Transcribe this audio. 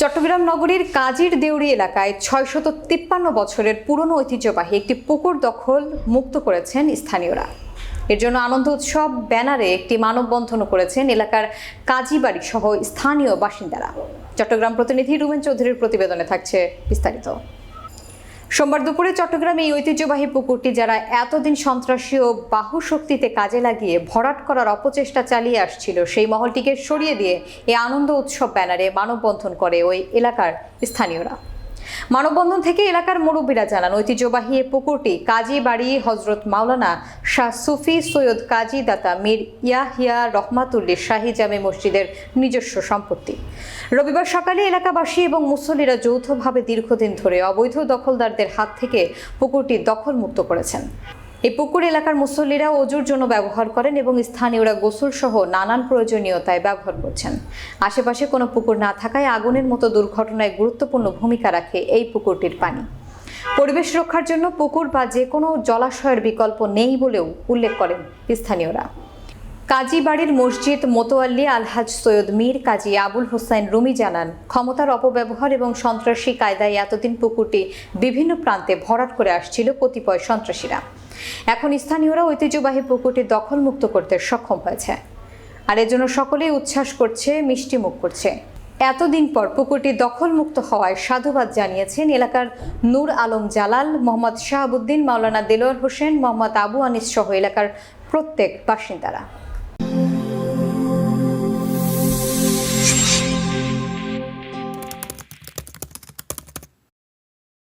চট্টগ্রাম নগরীর কাজীর দেউরি এলাকায় ৬৫৩ বছরের পুরনো ঐতিহ্যবাহী একটি পুকুর দখল মুক্ত করেছেন স্থানীয়রা। এর জন্য আনন্দ উৎসব ব্যানারে একটি মানববন্ধনও করেছেন এলাকার কাজীবাড়ি সহ স্থানীয় বাসিন্দারা। চট্টগ্রাম প্রতিনিধি রুমেন চৌধুরীর প্রতিবেদনে থাকছে বিস্তারিত। সোমবার দুপুরে চট্টগ্রামে এই ঐতিহ্যবাহী পুকুরটি যারা এতদিন সন্ত্রাসী ও বাহু শক্তিতে কাজে লাগিয়ে ভরাট করার অপচেষ্টা চালিয়ে আসছিল, সেই মহলটিকে সরিয়ে দিয়ে এই আনন্দ উৎসব ব্যানারে মানববন্ধন করে ওই এলাকার স্থানীয়রা। মানববন্ধন থেকে এলাকার মুরব্বীরা জানান, ঐতিহ্যবাহী এই পুকুরটি কাজীবাড়ি হজরত মাওলানা শাহ সুফি সৈয়দ কাজী দাতা মীর ইয়াহিয়া রহমাতুল্লাহ শাহী জামে মসজিদের নিজস্ব সম্পত্তি। রবিবার সকালে এলাকাবাসী এবং মুসল্লিরা যৌথভাবে দীর্ঘদিন ধরে অবৈধ দখলদারদের হাত থেকে পুকুরটি দখলমুক্ত করেছেন। এই পুকুর এলাকার মুসল্লিরা অজুর জন্য ব্যবহার করেন এবং স্থানীয়রা গোসল সহ নানান প্রয়োজনীয়তায় ব্যবহার করছেন। আশেপাশে কোনো পুকুর না থাকায় আগুনের মতো দুর্ঘটনায় গুরুত্বপূর্ণ ভূমিকা রাখে এই পুকুরটির পানি। পরিবেশ রক্ষার জন্য পুকুর বা যে কোনো জলাশয়ের বিকল্প নেই বলেও উল্লেখ করেন স্থানীয়রা। কাজীবাড়ির মসজিদ মোতোয়াল্লি আলহাজ সৈয়দ মীর কাজী আবুল হোসেন রুমি জানান, ক্ষমতার অপব্যবহার এবং সন্ত্রাসী কায়দায় এতদিন পুকুরটি বিভিন্ন প্রান্তে ভরাট করে আসছিল কতিপয় সন্ত্রাসীরা। এখন স্থানীয়রা ঐতিহ্যবাহী পুকুরটি দখলমুক্ত করতে সক্ষম হয়েছে, আর এজন্য সকলেই উচ্ছ্বাস করছে, মিষ্টি মুখ করছে। এতদিন পর পুকুরটি দখলমুক্ত হওয়ায় সাধুবাদ জানিয়েছেন এলাকার নূর আলম জালাল, মোহাম্মদ শাহাবুদ্দিন, মাওলানা দেলোয়ার হোসেন, মোহাম্মদ আবু আনিস সহ এলাকার প্রত্যেক বাসিন্দারা।